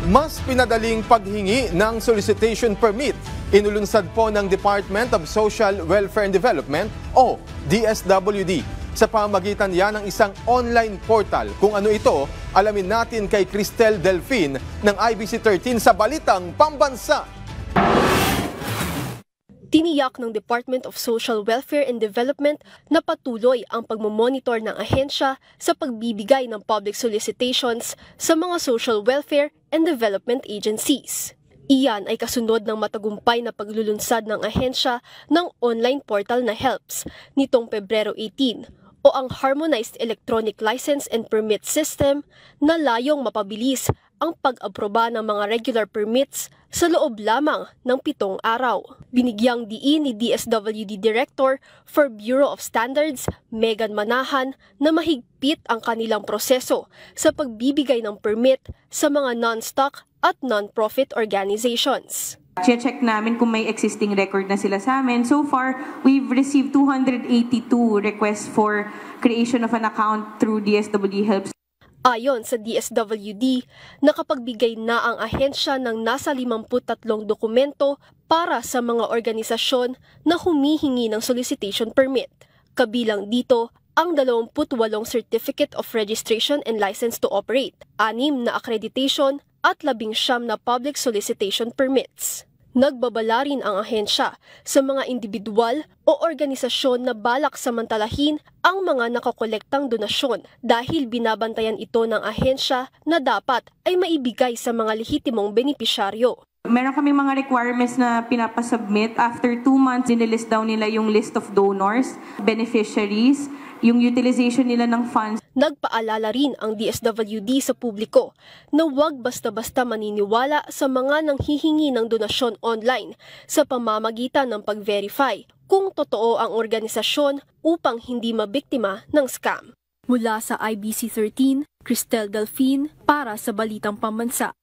Mas pinadaling paghingi ng solicitation permit. Inulunsad po ng Department of Social Welfare and Development o DSWD. Sa pamamagitan yan ng isang online portal. Kung ano ito, alamin natin kay Cristel Delfin ng IBC 13 sa Balitang Pambansa. Tiniyak ng Department of Social Welfare and Development na patuloy ang pagmomonitor ng ahensya sa pagbibigay ng public solicitations sa mga social welfare and development agencies. Iyan ay kasunod ng matagumpay na paglulunsad ng ahensya ng online portal na HELPS nitong Pebrero 18 o ang Harmonized Electronic License and Permit System na layong mapabilis ang pag-aproba ng mga regular permits sa loob lamang ng 7 araw. Binigyang diin ni DSWD Director for Bureau of Standards, Megan Manahan, na mahigpit ang kanilang proseso sa pagbibigay ng permit sa mga non-stock at non-profit organizations. Check namin kung may existing record na sila sa amin. So far, we've received 282 requests for creation of an account through DSWD Helps. Ayon sa DSWD, nakapagbigay na ang ahensya ng nasa 53 dokumento para sa mga organisasyon na humihingi ng solicitation permit. Kabilang dito ang 28 Certificate of Registration and License to Operate, 6 na accreditation at 19 na public solicitation permits. Nagbabala rin ang ahensya sa mga individual o organisasyon na balak samantalahin ang mga nakakolektang donasyon dahil binabantayan ito ng ahensya na dapat ay maibigay sa mga lehitimong benepisyaryo. Meron kami mga requirements na pinapasubmit. After 2 months, dinilist daw nila yung list of donors, beneficiaries, yung utilization nila ng funds. Nagpaalala rin ang DSWD sa publiko na huwag basta-basta maniniwala sa mga nanghihingi ng donasyon online sa pamamagitan ng pag-verify kung totoo ang organisasyon upang hindi mabiktima ng scam. Mula sa IBC 13, Cristel Delfin para sa Balitang Pambansa.